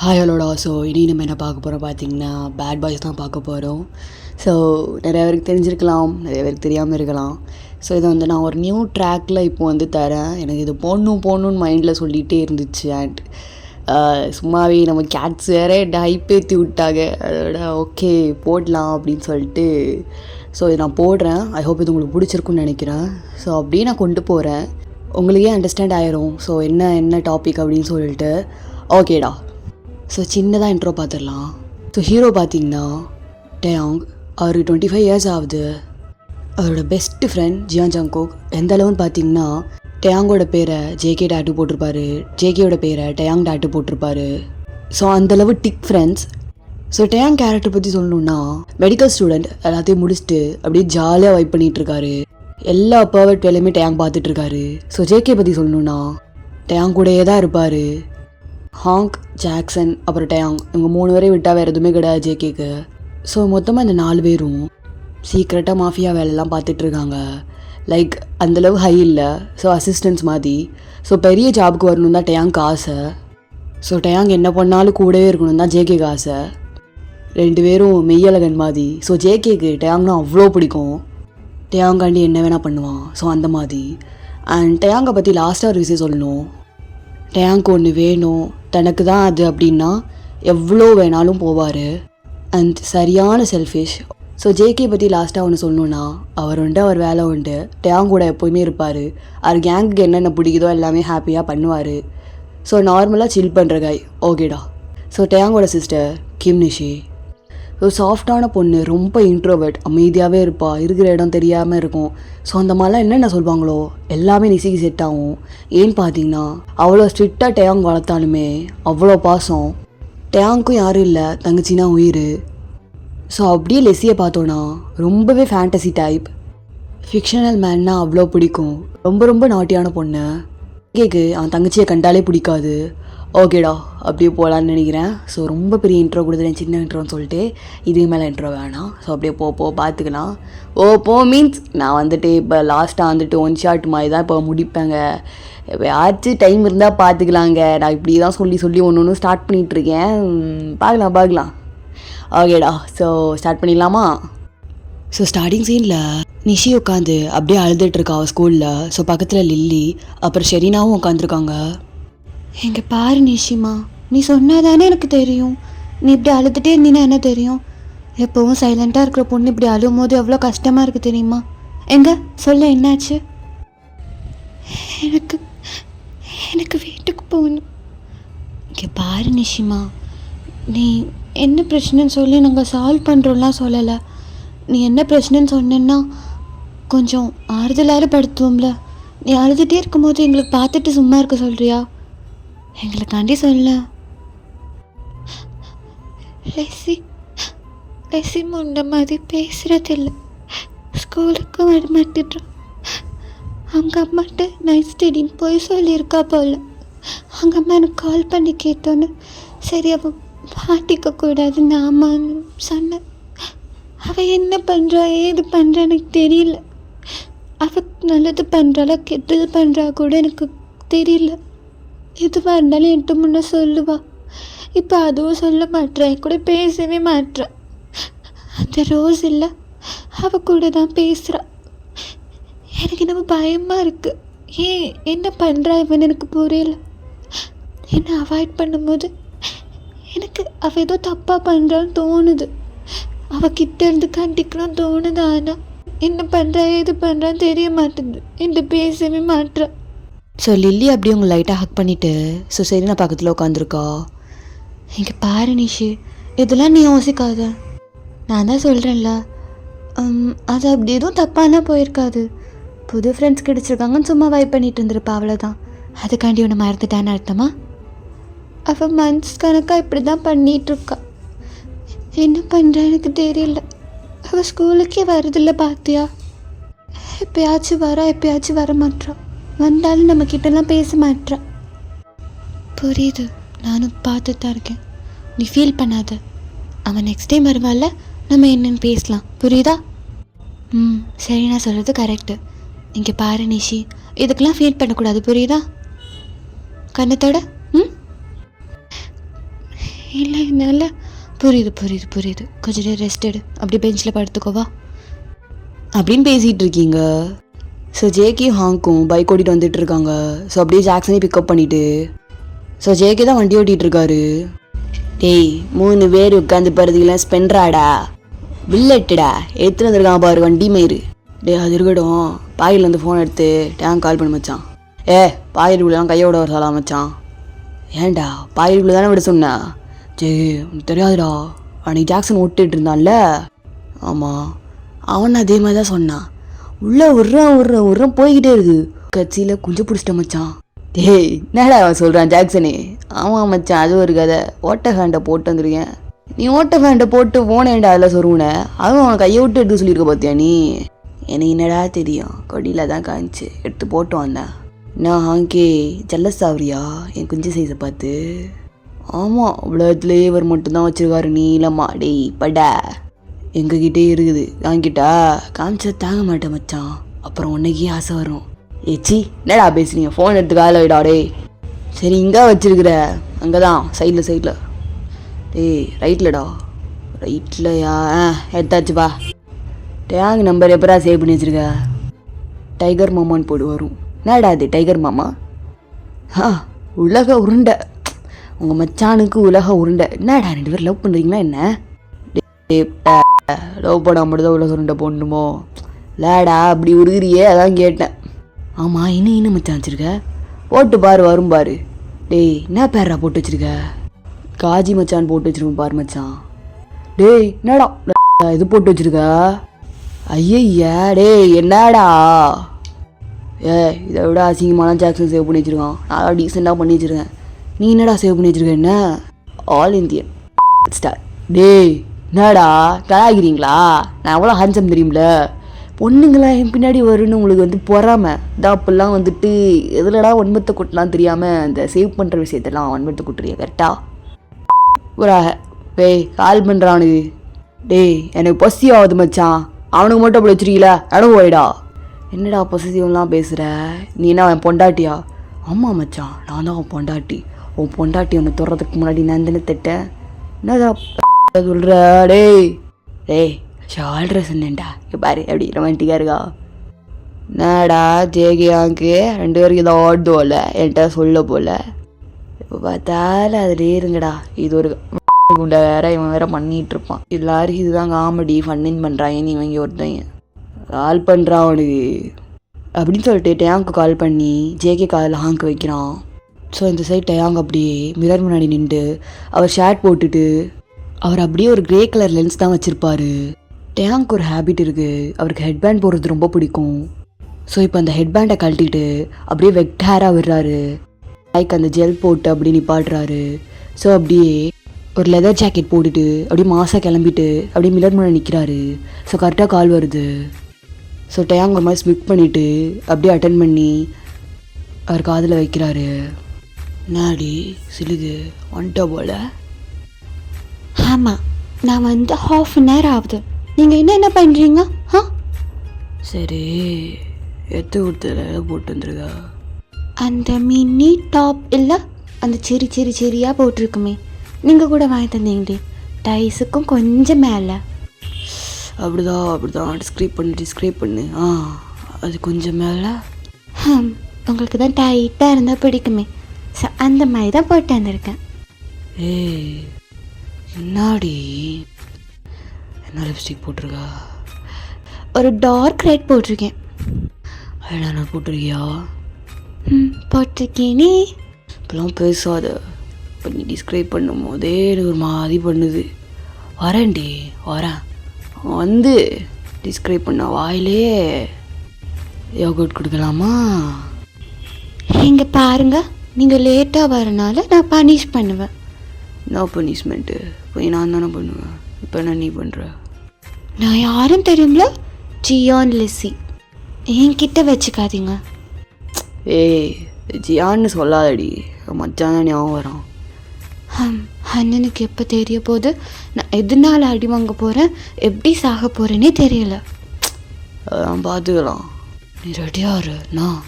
Hi ஹலோடா. So இனி நம்ம என்ன பார்க்க போகிறோம் பார்த்தீங்கன்னா, பேட் பாய்ஸ் தான் பார்க்க போகிறோம். ஸோ நிறைய பேருக்கு தெரிஞ்சிருக்கலாம், நிறைய பேருக்கு தெரியாமல் இருக்கலாம். ஸோ இதை நான் ஒரு நியூ ட்ராக்கில் இப்போ தரேன். எனக்கு இது போடணும்னு மைண்டில் சொல்லிகிட்டே இருந்துச்சு. அண்ட் சும்மாவே நம்ம கேட்ஸ் வேறே ஹைப்பேற்றி விட்டாங்க. அதோட ஓகே போடலாம் அப்படின்னு சொல்லிட்டு ஸோ இதை நான் போடுறேன். ஐ ஹோப் இது உங்களுக்கு பிடிச்சிருக்குன்னு நினைக்கிறேன். ஸோ அப்படியே நான் கொண்டு போகிறேன், உங்களுக்கே அண்டர்ஸ்டாண்ட் ஆயிரும். ஸோ என்ன டாபிக் அப்படின்னு சொல்லிட்டு ஓகேடா. ஸோ சின்னதாக இன்ட்ரோ பார்த்துடலாம். ஸோ ஹீரோ பார்த்தீங்கன்னா டேயாங். அவர் 25 இயர்ஸ் ஆகுது. அவரோட பெஸ்ட்டு ஃப்ரெண்ட் ஜியான் ஜங்கோக் எந்த அளவுன்னு பார்த்தீங்கன்னா, டேயாங்கோட பேரை ஜேகே டாட்டு போட்டிருப்பாரு, ஜேகேயோட பேரை டேயாங் டாட்டு போட்டிருப்பாரு. ஸோ அந்தளவு டிக் ஃப்ரெண்ட்ஸ். ஸோ டேயாங் கேரக்டர் பற்றி சொல்லணுன்னா, மெடிக்கல் ஸ்டூடெண்ட், எல்லாத்தையும் முடிச்சுட்டு அப்படியே ஜாலியாக வைப் பண்ணிகிட்ருக்காரு. எல்லா பர்ஃபெக்ட் வேலையுமே டேயாங் பார்த்துட்ருக்காரு. ஸோ ஜேகே பற்றி சொல்லணுன்னா, டேயாங் கூடயே தான் இருப்பார். ஹாங்க், ஜாக்சன், அப்புறம் டேயாங், இவங்க 3 பேரையும் விட்டால் வேறு எதுவுமே கிடையாது ஜேகேக்கு. ஸோ மொத்தமாக இந்த 4 பேரும் சீக்ரெட்டாக மாஃபியா வேலையெல்லாம் பார்த்துட்ருக்காங்க. லைக் அந்தளவு ஹை இல்லை. ஸோ அசிஸ்டன்ஸ் மாதிரி. ஸோ பெரிய ஜாபுக்கு வரணும் தான் டேயாங்க்கு ஆசை. ஸோ டேயாங் என்ன பண்ணாலும் கூடவே இருக்கணும் தான் ஜேகேக்கு ஆசை. 2 பேரும் மெய்யழகன் மாதிரி. ஸோ ஜேகேக்கு டேயாங்னா அவ்வளோ பிடிக்கும். டேயாங்காண்டி என்ன வேணால் பண்ணுவான். ஸோ அந்த மாதிரி. அண்ட் டேயாங்கை பற்றி லாஸ்ட்டாக ஒரு விஷயம் சொல்லணும். டேயாங்க்கு ஒன்று வேணும், தனக்கு தான் அது அப்படின்னா எவ்வளோ வேணாலும் போவார். அண்ட் சரியான செல்ஃபிஷ். ஸோ ஜேகே பற்றி லாஸ்ட்டாக ஒன்று சொல்லணுன்னா, அவர் வேலை உண்டு, டேயாங் கூட எப்போயுமே இருப்பார். அவர் கேங்குக்கு என்னென்ன பிடிக்குதோ எல்லாமே ஹாப்பியாக பண்ணுவார். ஸோ நார்மலாக சில் பண்ணுற காய். ஓகேடா. ஸோ டேயாங்கோட சிஸ்டர் கிம் நிஷி. ஸோ சாஃப்டான பொண்ணு, ரொம்ப இன்ட்ரோவர்ட், அமைதியாகவே இருப்பாள், இருக்கிற இடம் தெரியாமல் இருக்கும். ஸோ அந்த மாதிரிலாம் என்னென்ன சொல்லுவாங்களோ எல்லாமே நிசிக்கு செட் ஆகும். ஏன்னு பார்த்தீங்கன்னா, அவ்வளோ ஸ்ட்ரிக்டாக டேயாங் வளர்த்தாலுமே அவ்வளோ பாசம். டேயாங்க்கும் யாரும் இல்லை, தங்கச்சின்னா உயிர். ஸோ அப்படியே லெஸ்ஸியை பார்த்தோன்னா ரொம்பவே ஃபேண்டசி டைப். ஃபிக்ஷனல் மேன்னா அவ்வளோ பிடிக்கும். ரொம்ப நாட்டியான பொண்ணு. கேக்கு அவன் தங்கச்சியை கண்டாலே பிடிக்காது. ஓகேடா, அப்படியே போகலான்னு நினைக்கிறேன். ஸோ ரொம்ப பெரிய இன்ட்ரோ கொடுத்துட்டேன், சின்ன இன்ட்ரோன்னு சொல்லிட்டு. இதுக்கு மேலே இன்ட்ரோ வேணாம். ஸோ அப்படியே பார்த்துக்கலாம். மீன்ஸ் நான் இப்போ லாஸ்ட்டாக 1 ஷாட் மாதிரி தான் இப்போ முடிப்பேங்க. எப்போயாச்சும் டைம் இருந்தால் பார்த்துக்கலாங்க. நான் இப்படி தான் சொல்லி ஒன்று ஸ்டார்ட் பண்ணிகிட்ருக்கேன். பார்க்கலாம். ஓகேடா. ஸோ ஸ்டார்ட் பண்ணிடலாமா? ஸோ ஸ்டார்டிங் சீனில் நிஷி உட்காந்து அப்படியே அழுதுட்டுருக்கா அவள் ஸ்கூலில். ஸோ பக்கத்தில் லில்லி அப்புறம் ஷெரீனாவும் உட்காந்துருக்காங்க. எங்கே பாரு நிஷிமா, நீ சொன்னாதானே எனக்கு தெரியும். நீ இப்படி அழுதுகிட்டே இருந்தீன்னா என்ன தெரியும்? எப்போவும் சைலண்ட்டாக இருக்கிற பொண்ணு இப்படி அழுவும் போது எவ்வளோ கஷ்டமாக இருக்குது தெரியுமா? எங்க சொல்ல, என்னாச்சு? எனக்கு வீட்டுக்கு போகணும். இங்கே பாரு நிஷிமா, நீ என்ன பிரச்சனைன்னு சொல்லி நாங்கள் சால்வ் பண்ணுறோம்லாம் சொல்லலை. நீ என்ன பிரச்சனைன்னு சொன்னேன்னா கொஞ்சம் ஆறுதலாக படுத்துவோம்ல. நீ அழுதுகிட்டே இருக்கும்போது எங்களுக்கு பார்த்துட்டு சும்மா இருக்க சொல்கிறியா? எங்களுக்காண்டி சொல்ல. லெசி முன்ன மாதிரி பேசுகிறதில்ல. ஸ்கூலுக்கு வரமாட்டிடுறான். அவங்க அம்மாட்ட நைட் ஸ்டடின்னு போய் சொல்லியிருக்கா போல். அவங்க அம்மா எனக்கு கால் பண்ணி கேட்டோன்னு சரி அவள் மாட்டிக்கக்கூடாது நாமான்னு சொன்னேன். அவள் என்ன பண்ணுறா ஏது பண்ணுறா எனக்கு தெரியல. அவள் நல்லது பண்ணுறாளா கெட்டது பண்ணுறா கூட எனக்கு தெரியல. எதுவாக இருந்தாலும் என்கிட்ட முன்னே சொல்லுவா. இப்போ அதுவும் சொல்ல மாட்டேன், கூட பேசவே மாட்டேன். அந்த ரோஸ் இல்லை, அவள் கூட தான் பேசுகிறா. எனக்கு என்னமோ பயமாக இருக்குது. ஏன் என்ன பண்ணுறா இவன் எனக்கு புரியல. என்னை அவாய்ட் பண்ணும்போது எனக்கு அவள் ஏதோ தப்பாக பண்ணுறான்னு தோணுது. அவகிட்ட இருந்து கண்டிக்கணும்னு தோணுது. ஆனால் என்ன பண்ணுறா ஏது பண்ணுறான்னு தெரிய மாட்டேங்குது. என்கிட்ட பேசவே மாட்டேறா. ஸோ லில்லி அப்படியே உங்களை லைட்டாக ஹக் பண்ணிவிட்டு ஸோ சரி நான் பக்கத்தில் உட்காந்துருக்கா. இங்கே பாரு நிஷி, இதெல்லாம் நீ யோசிக்காத. நான் தான் சொல்கிறேன்ல, அது அப்படி எதுவும் தப்பானா போயிருக்காது. புது ஃப்ரெண்ட்ஸ் கிடச்சிருக்காங்கன்னு சும்மா வைப் பண்ணிட்டு இருந்திருப்பா, அவ்வளோதான். அதுக்காண்டி ஒன்று மறந்துட்டான்னு அர்த்தமா? அவள் மந்த்ஸ் கணக்காக இப்படி தான் பண்ணிகிட்ருக்கா. என்ன பண்ணுறா எனக்கு தெரியல. அவள் ஸ்கூலுக்கே வரதில்லை பார்த்தியா? எப்பயாச்சும் வரா, எப்பயாச்சும் வர மாட்டா. வந்தாலும் நம்மக்கிட்டலாம் பேச மாட்டா. புரியுது, நானும் பார்த்து தான் இருக்கேன். நீ ஃபீல் பண்ணாத. அவன் நெக்ஸ்ட் டைம் வருவாள்ல, நம்ம என்னென்னு பேசலாம். புரியுதா? சரி, நான் சொல்கிறது கரெக்டு. இங்கே பாரு நிஷி, இதுக்கெல்லாம் ஃபீல் பண்ணக்கூடாது, புரியுதா? கண்ணத்தோட இல்லை என்னால் புரியுது புரியுது புரியுது கொஞ்சம் நேரம் ரெஸ்ட் எடு அப்படி பெஞ்சில் படுத்துக்கோவா அப்படின்னு பேசிகிட்டு இருக்கீங்க. ஸோ ஜேகேயும் ஹாங்கும் பைக் ஓட்டிகிட்டு வந்துட்டு இருக்காங்க. ஸோ அப்படியே ஜாக்சனையும் பிக்கப் பண்ணிவிட்டு ஸோ ஜேகே தான் வண்டி ஓட்டிகிட்டு இருக்காரு. டேய் 3 பேர் உட்காந்து போகிறதுக்கெல்லாம் ஸ்பெண்ட்ராடா பில்லெட்டுடா எடுத்துன்னு வந்துருக்கான் பாரு வண்டி மயிறு. டே அது இருக்கட்டும், பாயிலேருந்து ஃபோன் எடுத்து டேங்க் கால் பண்ண மச்சான். பாயிருக்குள்ளலாம் கையோட வர சொல்லலாம் மச்சான். ஏன்டா பாயிருக்குள்ளே தானே விட சொன்ன? உனக்கு தெரியாதுடா, அன்னைக்கு ஜாக்சன் ஓட்டுட்டு இருந்தான்ல. ஆமாம், அவன் அதே மாதிரி தான் சொன்னான். உள்ளே உர்றான் போய்கிட்டே இருக்கு. கட்சியில் குஞ்சு பிடிச்சிட்ட மச்சான். டேய் என்னடா அவன் சொல்கிறான் ஜாக்சனே? ஆமாம் மச்சான், அது ஒரு கதை. ஓட்ட ஃபேண்டை போட்டு வந்துருக்கேன். நீ ஓட்ட ஃபேண்டை போட்டு போனேன்டா அதில் சொருவுன. அதுவும் அவனை கையை விட்டு எடுத்து சொல்லியிருக்க பார்த்தியா நீ? எனக்கு என்னடா தெரியும், கொடியில் தான் காமிச்சு எடுத்து போட்டு வந்தேன். நான் ஹாங்கே ஜல்லஸ் ஆகுறியா என் குஞ்சு சைஸை பார்த்து? ஆமாம், உலகத்துலேயே இவர் மட்டும்தான் வச்சுருக்காரு நீளமா. டேய் படா எங்ககிட்டே இருக்குது, வாங்கிட்டா காமிச்சா தாங்க மாட்டேன் மச்சான். அப்புறம் உன்னைக்கே ஆசை வரும். ஏச்சி என்னடா பேசுறீங்க? ஃபோன் எடுத்து காலை விடா. டே சரி இங்கே வச்சுருக்குற? அங்கே தான் சைடில். டேய் ரைட்லடா. ரைட்லையா? எடுத்தாச்சுப்பா. டேங் நம்பர் எப்படா சேவ் பண்ணி வச்சுருக்க? டைகர் மாமான்னு போடு வரும். என்னடா அது டைகர் மாமா? உலக உருண்டை. உங்கள் மச்சானுக்கு உலக உருண்டை. என்னடா 2 பேர் லவ் பண்ணுறீங்களா என்ன? லவ் பண்ணால் மட்டும்தான் உலக உருண்டை போடணுமோ? லேடா அப்படி உருகிறியே, அதான் கேட்டேன். ஆமாம், இன்னும் மச்சான் வச்சுருக்க? போட்டு பாரு வரும் பாரு. டேய் என்ன பேரா போட்டு வச்சுருக்க? காஜி மச்சான் போட்டு வச்சுருக்கோம் பாரு மச்சான். டேய் என்னடா இது போட்டு வச்சுருக்க? ஐயா டேய் என்னடா? இதை விட அசிங்கமான ஜாக்சன் சேவ் பண்ணி வச்சுருக்கான். நான் டீசெண்டாக பண்ணி வச்சுருக்கேன். நீ என்னடா சேவ் பண்ணி வச்சுருக்க? என்ன ஆல் இந்தியன் ஸ்டார்? டேய் என்னடா கலாய்க்கிறீங்களா? நான் எவ்வளோ ஹேண்ட்ஸம் தெரியும்ல. பொண்ணுங்களா என் பின்னாடி வரும்னு உங்களுக்கு பொறாமை தான். அப்பெல்லாம் எதுலடா வன்மத்தை கொட்டலாம் தெரியாமல் அந்த சேவ் பண்ணுற விஷயத்தெல்லாம் வன்மத்தை கொட்டுறியா? கரெக்டா டேய் கால் பண்ணுறானுக்கு. டேய் எனக்கு பசி ஆகுது மச்சான். அவனுக்கு மட்டும் அப்படி வச்சுருக்கீங்களா? இடம் போயிடா. என்னடா பொசிசிவ்லாம் பேசுகிற? நீ என்ன அவன் பொண்டாட்டியா? ஆமாம் மச்சான், நான் தான் அவன் பொண்டாட்டி. உன் பொண்டாட்டி ஒன்று தொடுறதுக்கு முன்னாடி நான் தானே திட்டேன். என்னடா சொல்கிற? டேய் ஷால்ட்ரை சொன்னேன்டா. பாரு எப்படி ரொமான்டிக்காக இருக்கா? என்னடா ஜேகேயாங்கு 2 பேருக்கு இதை ஓடுதோல என்கிட்ட சொல்ல போல. இப்போ பார்த்தாலும் அதில் இருங்கடா. இது ஒரு குண்டை வேற, இவன் வேற பண்ணிகிட்டு இருப்பான். எல்லாரும் இதுதான் காமெடி ஃபன்னின் பண்ணுறாங்க. இவங்க ஒருத்தங்க கால் பண்ணுறான் அவனுக்கு அப்படின்னு சொல்லிட்டு டேங்க்கு கால் பண்ணி ஜேகே காலில் ஹாங்க் வைக்கிறான். ஸோ இந்த சைட் டேங்க் அப்படியே மிரர் முன்னாடி நின்று அவர் ஷர்ட் போட்டுட்டு அவர் அப்படியே ஒரு கிரே கலர் லென்ஸ் தான் வச்சுருப்பார். டேங்க் ஒரு ஹேபிட் இருக்குது, அவருக்கு ஹெட்பேண்ட் போடுறது ரொம்ப பிடிக்கும். ஸோ இப்போ அந்த ஹெட்பேண்டை கழட்டிட்டு அப்படியே வெட் ஹேராக விடுறாரு. லைக் அந்த ஜெல் போட்டு அப்படி நிப்பாட்டுறாரு. ஸோ அப்படியே ஒரு லெதர் ஜாக்கெட் போட்டுட்டு அப்படியே மாசாக கிளம்பிட்டு அப்படியே மிரர் முன்னாடி நிற்கிறாரு. ஸோ கரெக்டாக கால் வருது. ஸோ டேங்க் ஒரு மாதிரி ஸ்மிக் பண்ணிவிட்டு அப்படியே அட்டன் பண்ணி அவர் காதில் வைக்கிறாரு. நாடி சிலுகு வந்துட்டா போல. ஆமாம், நான் வந்து ½ an hour ஆகுது. நீங்கள் என்ன பண்ணுறீங்க? சரி எடுத்து கொடுத்தல போட்டு வந்துருக்கா. அந்த மினி டாப் இல்லை, அந்த செரியாக போட்டிருக்குமே, நீங்கள் கூட வாங்கி தந்தீங்களே, டைஸுக்கும் கொஞ்சம் மேலே. அப்படிதான் டிஸ்கிரைப் பண்ணு. அது கொஞ்சம் மேலே. உங்களுக்கு தான் டைட்டாக இருந்தால் பிடிக்குமே, ஸோ அந்த மாதிரி தான் போட்டு வந்திருக்கேன். என்னாடி என்ன லிப்ஸ்டிக் போட்டிருக்கா? ஒரு டார்க் ரெட் போட்டிருக்கேன். நான் போட்டிருக்கியா? போட்டிருக்கேனே. இப்பெல்லாம் பேசாத. இப்போ நீ டிஸ்கிரைப் பண்ணும் போதே எனக்கு ஒரு மாதிரி பண்ணுது. வரேன் வந்து டிஸ்கிரைப் பண்ண வாயிலே யோகர்ட் கொடுக்கலாமா? இங்கே பாருங்க, நீங்கள் லேட்டாக வரனால நான் பனிஷ் பண்ணுவேன். நான் பனிஷ்மெண்ட்டு போய் நான் தானே பண்ணுவேன். இப்போ என்ன நீ பண்ணுற? நான் யாரும் தெரியும்ல, ஜியான் லிஸி. என்கிட்ட வச்சுக்காதீங்க. ஜியான்னு சொல்லாதடி, மச்சான் தான் ஞாபகம் வரான். அண்ணனுக்கு எப்போ தெரிய போது நான் எதனால அடி வாங்க போகிறேன், எப்படி சாக போகிறேன்னே தெரியல. அதான் பார்த்துக்கலாம். நீ ரெடியாரு, நான்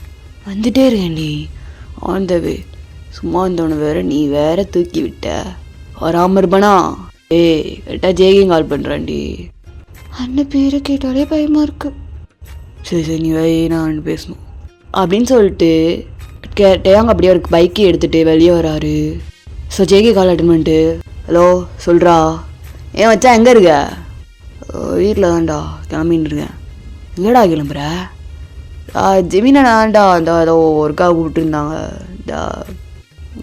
வந்துட்டே இருக்கேன். நீ ஆன் த வே. சும்மா இருந்தவனை வேற நீ வேற தூக்கி விட்ட. வராமல் இருப்பானா? ஏய் கரெக்டாக ஜேகேயும் கால் பண்ணுறான்டி. அண்ணன் பேரை கேட்டாலே பயமாக இருக்கு. சரி சரி நீ வை, நான் பேசணும் அப்படின்னு சொல்லிட்டு டேயாங் அப்படியே அவருக்கு பைக்கை எடுத்துகிட்டு வெளியே வராரு. ஸோ ஜேகே கால் அட்டன் பண்ணிட்டு, ஹலோ சொல்கிறா, ஏன் வச்சா எங்கே இருக்க? வீட்டில் தான்டா கிளம்பின்னு இருக்கேன். எங்கடா கிளம்புற? ஜெமீனாண்டா அந்த ஏதோ ஒர்க்காக கூப்பிட்டுருந்தாங்க, இந்த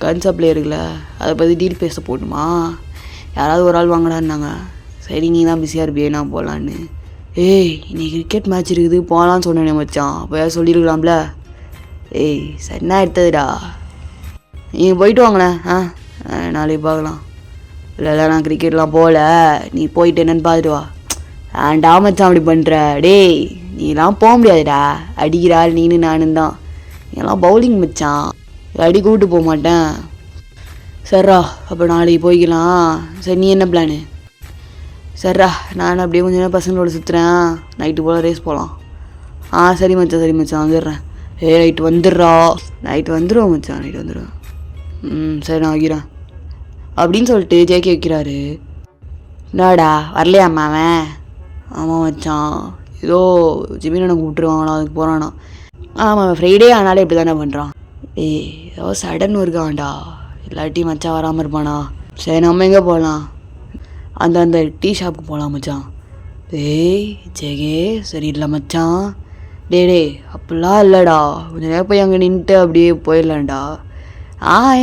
கன் சப்ளை இருக்குல்ல அதை பற்றி டீல் பேச போகணுமா, யாராவது ஒரு ஆள் வாங்கடான்னாங்க. சரி நீ தான் பிஸியாக இருப்பியே நான் போகலான்னு. ஏய் இன்னைக்கு கிரிக்கெட் மேட்ச் இருக்குது போகலான்னு சொன்னேனே மச்சான், அப்போ சொல்லியிருக்கலாம்ல. ஏய் சரிண்ணா எடுத்ததுடா, நீங்கள் போயிட்டு வாங்களேன். நாளைக்கு பார்க்கலாம். இல்லை நான் கிரிக்கெட்லாம் போகல, நீ போயிட்டு என்னன்னு பார்த்துட்டு வா. ஏன்டா மச்சான் அப்படி பண்ணுற? டேய் நீலாம் போக முடியாதுடா, அடிக்கிறாள் நீனு நானும் தான், நீலாம் பவுலிங் மச்சான், அடி கூப்பிட்டு போக மாட்டேன். சரிடா அப்போ நாளைக்கு போய்க்கலாம். சரி நீ என்ன பிளானு? சரிடா நான் அப்படியே கொஞ்சம் நேரம் பசங்களோட சுற்றுறேன், நைட்டு போல் ரேஸ் போகலாம். சரி மச்சான் வந்துடுறேன். நைட்டு வந்துடுறா. நைட்டு வந்துடுவோம் மச்சான், நைட்டு வந்துடுவேன். சரி நான் வைக்கிறேன் அப்படின்னு சொல்லிட்டு ஜேகே வைக்கிறாரு. என்னடா வரலையாம்மா அவன்? ஆமாம் மச்சான், ஏதோ ஜிமினனை கூப்பிட்டுருவாங்களா அதுக்கு போகிறானா. ஆமாம் ஃப்ரைடே ஆனாலே இப்படி தானே பண்ணுறான். ஏய் ஏதோ சடன் இருக்கான்டா, இல்லாட்டி மச்சான் வராமல் இருப்பானா. சரி நம்ம எங்கே போகலாம்? அந்த டீ ஷாப்புக்கு போகலாம் மச்சான். டேய் ஜெகே சரியில்லை மச்சான். டே அப்படிலாம் இல்லைடா, கொஞ்சம் நேரம் போய் அங்கே நின்றுட்டு அப்படியே போயிடலான்டா.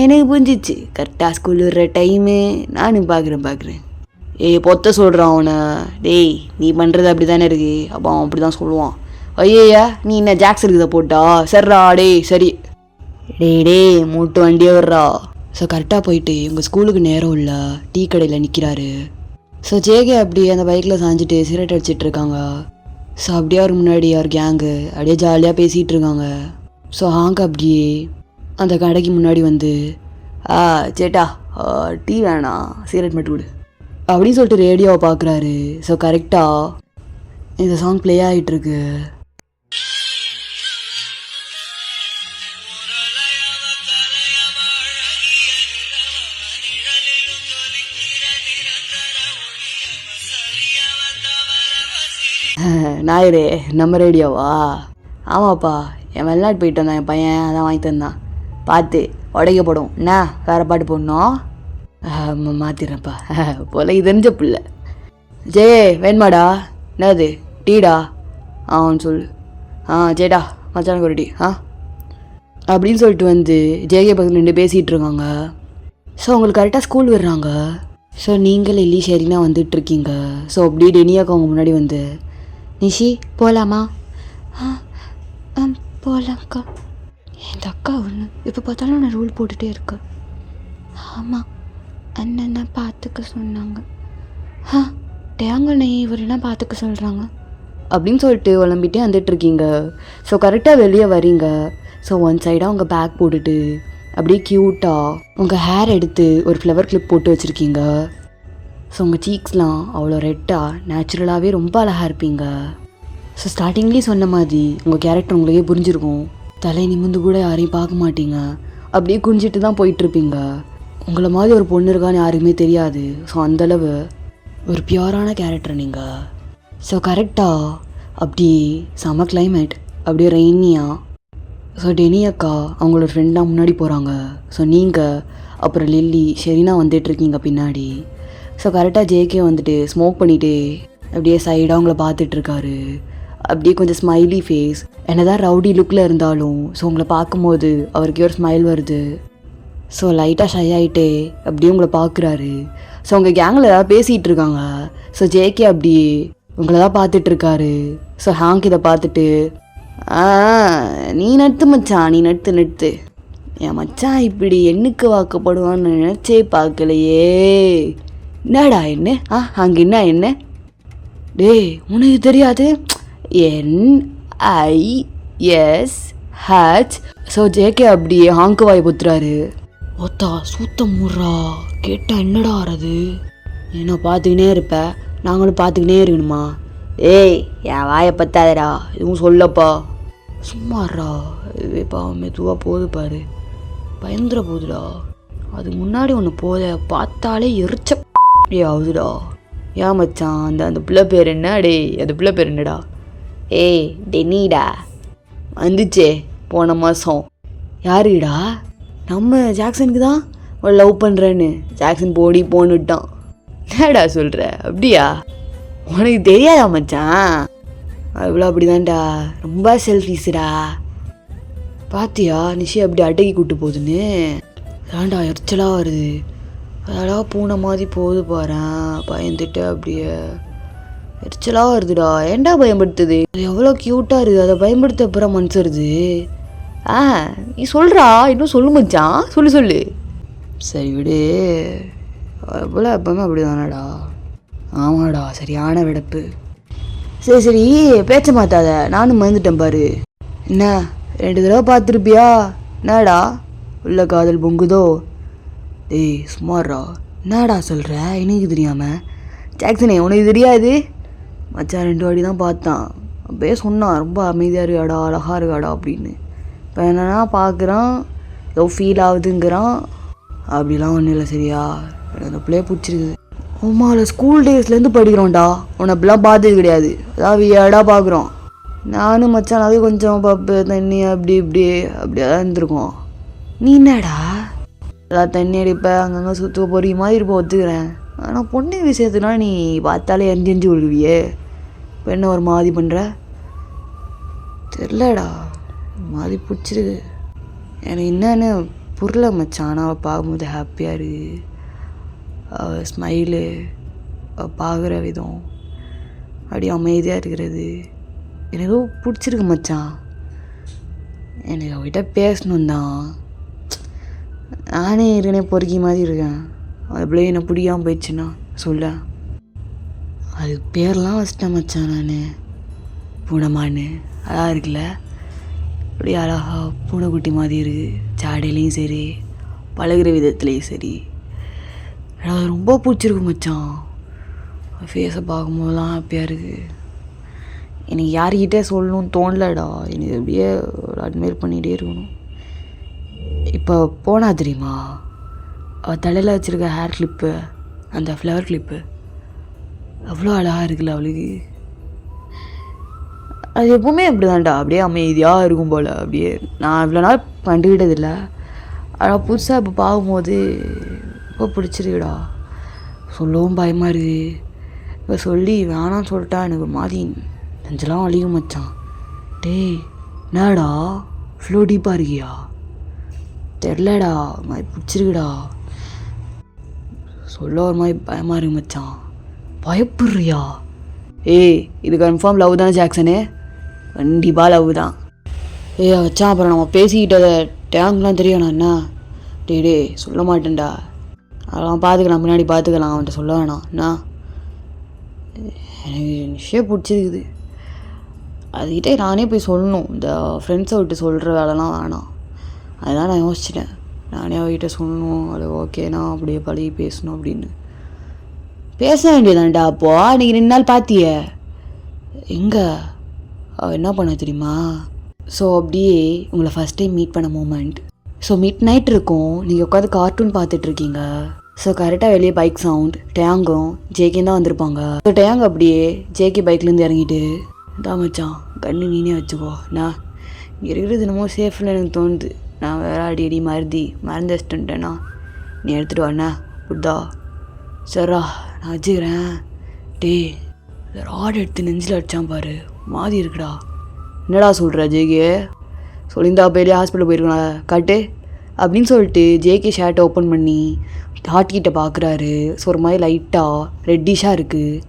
எனக்கு புரிஞ்சிச்சு, கரெக்டாக ஸ்கூல் விடுற டைமு நானும் பார்க்குறேன். ஏய் பொத்த சொல்கிறான் அவனை. டேய் நீ பண்ணுறது அப்படி தானே இருக்கு, அப்போ அவன் அப்படி தான் சொல்லுவான். ஐயா நீ என்ன ஜாக்ஸ் இருக்குதா போட்டா? சரிடா டேய் சரி. டேய் மூட்டு வண்டியே வர்றா. ஸோ கரெக்டாக போயிட்டு உங்கள் ஸ்கூலுக்கு நேரம் இல்லை டீ கடையில் நிற்கிறாரு. ஸோ ஜேகே அப்படி அந்த பைக்கில் சாஞ்சிட்டு சிகரெட் அடிச்சிட்டு இருக்காங்க. ஸோ அப்படியே அவர் முன்னாடி அவர் கேங்கு அப்படியே ஜாலியாக பேசிகிட்டு இருக்காங்க. ஸோ ஹாங்க் அப்படியே அந்த கடைக்கு முன்னாடி வந்து, சேட்டா டீ வேணாம் சிகரெட் மட்டும் விடு அப்படின்னு சொல்லிட்டு ரேடியோவை பார்க்குறாரு. ஸோ கரெக்டாக இந்த சாங் ப்ளே ஆகிட்டுருக்கு. நாயரே நம்ம ரேடியோவா? ஆமாப்பா, என் வெளிநாட்டு போயிட்டு வந்தான் என் பையன், அதான் வாங்கி தந்தான். பார்த்து உடைக்கப்படும் என்ன, வேறு பாட்டு போடணும். மாற்றிடுறேன்ப்பா போல இது தெரிஞ்ச பிள்ளை. ஜே வேணுமாடா? என்னது டீடா? அவன் சொல்லு. சேட்டா மச்சானுக்கு ஒரு டீ அப்படின்னு சொல்லிட்டு வந்து ஜேகே பக்கத்தில் நின்று பேசிகிட்டு இருக்காங்க. ஸோ உங்களுக்கு கரெக்டாக ஸ்கூல் விடுறாங்க. ஸோ நீங்கள் லில்லி ஷெரினா வந்துட்டுருக்கீங்க. ஸோ அப்படியே டெனியாக்கா அவங்க முன்னாடி வந்து, நிஷி போகலாமா? போகலாம்க்கா. இந்த அக்கா ஒன்று இப்போ பார்த்தாலும் நான் ரூல் போட்டுகிட்டே இருக்கேன். ஆமாம் அண்ணன் தான் பார்த்துக்க சொன்னாங்க. டேங்கண்ணே இவரெல்லாம் பார்த்துக்க சொல்கிறாங்க அப்படின்னு சொல்லிட்டு உழம்பிட்டே வந்துட்டுருக்கீங்க. ஸோ கரெக்டாக வெளியே வரீங்க. ஸோ ஒன் சைடாக உங்கள் பேக் போட்டுட்டு அப்படியே க்யூட்டாக உங்கள் ஹேர் எடுத்து ஒரு ஃப்ளவர் கிளிப் போட்டு வச்சுருக்கீங்க. ஸோ உங்கள் சீக்ஸ்லாம் அவ்வளோ ரெட்டாக நேச்சுரலாகவே ரொம்ப அழகாக இருப்பீங்க. ஸோ ஸ்டார்டிங்லேயே சொன்ன மாதிரி உங்கள் கேரக்டர் உங்களுக்கே புரிஞ்சிருக்கும். தலை நிமிந்து கூட யாரையும் பார்க்க மாட்டீங்க, அப்படியே குனிஞ்சிட்டு தான் போயிட்டுருப்பீங்க. உங்களை மாதிரி ஒரு பொண்ணு இருக்கான்னு யாருக்குமே தெரியாது. ஸோ அந்தளவு ஒரு பியூரான கேரக்டர் நீங்கள். ஸோ கரெக்டாக அப்படியே செம கிளைமேட், அப்படியே ரெய்னியாக. ஸோ டெனி அக்கா அவங்களோட ஃப்ரெண்டாக முன்னாடி போகிறாங்க. ஸோ நீங்கள் அப்புறம் லில்லி ஷெரினா வந்துட்டுருக்கீங்க பின்னாடி. ஸோ கரெக்டாக ஜேகே வந்துட்டு ஸ்மோக் பண்ணிவிட்டு அப்படியே சைடாக அவங்கள பார்த்துட்ருக்காரு. அப்படியே கொஞ்சம் ஸ்மைலி ஃபேஸ், என்ன தான் ரவுடி லுக்கில் இருந்தாலும் ஸோ உங்களை பார்க்கும்போது அவருக்கு ஒரு ஸ்மைல் வருது. ஸோ லைட்டாக ஷை ஆகிட்டே அப்படியே உங்களை பார்க்குறாரு. ஸோ உங்கள் கேங்கில் ஏதாவது பேசிகிட்டு இருக்காங்க. ஸோ ஜேகே அப்படியே உங்களை தான் பார்த்துட்ருக்காரு. ஸோ ஹாங்க் இதை பார்த்துட்டு, நீ நட்டு மச்சான், நீ நட்டு என் மச்சான் இப்படி எண்ணுக்கு வாக்கப்படுவான்னு நினச்சே பார்க்கலையே. என்னடா என்ன அங்கே என்ன? டேய் உனக்கு தெரியாது? NISH. ஸோ ஜேகே அப்படியே ஹாங்கு வாய் பொத்துறாரு. ஒத்தா சூத்தம் முறா கேட்டால் என்னடா ஆறது? என்ன பார்த்துக்கினே இருப்ப, நாங்களும் பார்த்துக்கினே இருக்கணுமா? ஏய் என் வாயை பத்தாதடா, இதுவும் சொல்லப்பா. சும்மாறா இதுவே பாவம் மெதுவாக போகுது பாரு, பயந்துட போகுதுடா. அதுக்கு முன்னாடி ஒன்று போத பார்த்தாலே எரிச்ச ஆகுதுடா. ஏன் மச்சான் அந்த பிள்ளை பேர் என்ன? டே அந்த பிள்ளை பேர் என்னடா? ஏய் டென்னிடா, வந்துச்சே போன மாதம். யாருடா? நம்ம ஜாக்சனுக்கு தான் அவள் லவ் பண்ணுறேன்னு ஜாக்சன் போன்னுட்டான். என்னடா சொல்கிற? அப்படியா? உனக்கு தெரியாதா மச்சான்? அவ்வளோ அப்படிதான்டா, ரொம்ப செல்ஃபிஸ்டா. பாத்தியா நிஷி அப்படி அடக்கி கூட்டு போகுதுன்னு? அதான்டா எரிச்சலாக வருது. அதெல்லாம் பூனை மாதிரி போகுது பாறேன், பயந்துட்டு அப்படியே எரிச்சலாக வருதுடா. ஏன்டா பயன்படுத்துது? அது எவ்வளோ க்யூட்டாக இருக்குது, அதை பயன்படுத்த அப்புறம் மனசுருது. நீ சொல்கிறா, இன்னும் சொல்லு மச்சான், சொல்லு. சரி விடு, எவ்வளோ எப்பவுமே அப்படி தானடா. ஆமாடா, சரியான விடப்பு. சரி பேச்ச மாத்தாத, நானும் மறந்துட்டேன் பாரு. என்ன 2 தடவை பார்த்துருப்பியா? என்னடா உள்ள காதல் பொங்குதோ? ஏய் சுமாரா, என்னடா சொல்கிற? எனக்கு தெரியாமல்? ஜாக்சனே உனக்கு தெரியாது? மச்சான் 2 வாட்டி தான் பார்த்தான். அப்படியே சொன்னான், ரொம்ப அமைதியாக இருக்காடா, அழகாக இருக்காடா அப்படின்னு. இப்போ என்னன்னா பார்க்குறான், ஏதோ ஃபீல் ஆகுதுங்கிறான். அப்படிலாம் ஒன்றும் இல்லை சரியா? எனக்கு அந்த பிள்ளைய பிடிச்சிருக்குது. உமாவில் ஸ்கூல் டேஸ்லேருந்து படிக்கிறோம்டா, உன்னை அப்படிலாம் பார்த்தது கிடையாது. அதான் வியாடா பார்க்குறோம். நானும் மச்சான் அது கொஞ்சம் பப்பு தண்ணி அப்படியே தான் இருந்திருக்கோம். நீ என்னடா அதான் தண்ணி அடிப்ப, அங்கங்கே சுற்ற போகிற மாதிரி இருப்போம், ஒத்துக்கிறேன். ஆனால் பொண்ணு விஷயத்துனா நீ பார்த்தாலே எரிஞ்சு விழுவியே. இப்போ என்ன ஒரு மாதிரி பண்ணுற? தெரிலடா, மாதிரி பிடிச்சிருக்கு எனக்கு. என்னன்னு புரியல மச்சான். ஆனால் அவள் பார்க்கும்போது ஹாப்பியாக இருக்குது. அவள் ஸ்மைலு, அவள் பார்க்குற விதம், அப்படியே அமைதியாக இருக்கிறது எனக்கு பிடிச்சிருக்கு மச்சான். எனக்கு அவகிட்ட பேசணும் தான். நானே இருக்கனே பொறுக்கி மாதிரி இருக்கேன். அது பிள்ளை என்னை பிடிக்காமல் போயிடுச்சுன்னா சொல்ல. அது பேர்லாம் வச்சிட்டேன் மச்சான் நான், பூனைமான்னு. அழகாக இருக்குல்ல, அப்படியே அழகா பூனைக்குட்டி மாதிரி இருக்குது. சாடையிலையும் சரி, பழகிற விதத்துலேயும் சரி, எனக்கு ரொம்ப பிடிச்சிருக்கு மச்சான். ஃபேஸை பார்க்கும்போதெல்லாம் ஹாப்பியாக இருக்குது. எனக்கு யார்கிட்டே சொல்லணும்னு தோணலடா. எனக்கு அப்படியே அட்மையர் பண்ணிகிட்டே இருக்கணும். இப்போ போனா தெரியுமா, அவள் தலையில் வச்சுருக்க ஹேர் கிளிப்பு, அந்த ஃப்ளவர் கிளிப்பு அவ்வளோ அழகாக இருக்குல்ல அவளுக்கு. அது எப்போவுமே அப்படி தான்டா, அப்படியே அமைதியாக இருக்கும் போல். அப்படியே நான் இவ்வளோ நாள் கண்டுக்கிட்டதில்லை, ஆனால் புதுசாக இப்போ பார்க்கும்போது ரொம்ப பிடிச்சிருக்குடா. சொல்லவும் பயமாக இருக்குது. இப்போ சொல்லி வேணான்னு சொல்லிட்டா எனக்கு ஒரு மாதிரி நெஞ்செல்லாம் வலிக்கும் மச்சான். டேய் என்னடா இவ்வளோ டீப்பாக இருக்கியா? தெரிலடா, ஒரு மாதிரி பிடிச்சிருக்குடா. சொல்ல ஒரு மாதிரி பயமாக இருக்கு மச்சான். பயப்படுறியா? ஏய் இது கன்ஃபார்ம் லவ் தானே ஜாக்சனே? கண்டிப்பாக லவ் தான். வச்சான் அப்புறம் நம்ம பேசிக்கிட்டத டேங்க்லாம் தெரியும் நான் என்ன? டே சொல்ல மாட்டேன்டா, அதெல்லாம் பார்த்துக்கலாம், முன்னாடி பார்த்துக்கலாம், அவன்கிட்ட சொல்ல வேணாம் என்ன. எனக்கு விஷயம் பிடிச்சிருக்குது, அதுக்கிட்டே நானே போய் சொல்லணும். இந்த ஃப்ரெண்ட்ஸை விட்டு சொல்கிற வேலைலாம் வேணாம். அதெல்லாம் நான் யோசிச்சிட்டேன், நானே அவகிட்ட சொல்லணும். அது ஓகேனா அப்படியே பழகி பேசணும் அப்படின்னு. பேச வேண்டியதான்டா. அப்போது நீங்கள் 2 நாள் பார்த்திய எங்கே அவள் என்ன பண்ண தெரியுமா? ஸோ அப்படியே உங்களை ஃபஸ்ட் டைம் மீட் பண்ண மூமெண்ட். ஸோ மிட் நைட் இருக்கும், நீங்கள் உட்காந்து கார்ட்டூன் பார்த்துட்ருக்கீங்க. ஸோ கரெக்டாக வெளியே பைக் சவுண்ட், டேங்கும் ஜேகே தான் வந்திருப்பாங்க. ஸோ டேங் அப்படியே ஜேகே பைக்லேருந்து இறங்கிட்டு, தான் மச்சான் கண்ணு நீனே வச்சுக்கோ, நான் இங்கே இருக்கிறது என்னமோ சேஃப்னு எனக்கு தோணுது. நான் வேறு அடி மறந்து வச்சுட்டேன்னா நீ எடுத்துகிட்டு வாண்ணா புட்டா. சரிடா நான் வச்சுக்கிறேன். டே ராட் எடுத்து நெஞ்சில் அடித்தான் பாரு, மாதிரி இருக்குடா. என்னடா சொல்கிற ஜேகே? சொல்லியிருந்தா போயிலே ஹாஸ்பிட்டல் போயிருக்கா காட்டு அப்படின்னு சொல்லிட்டு ஜேகே ஷர்ட்டை ஓப்பன் பண்ணி ஹார்ட் கிட்ட பார்க்குறாரு. ஸோ ஒரு மாதிரி லைட்டாக ரெட்டிஷாக இருக்குது.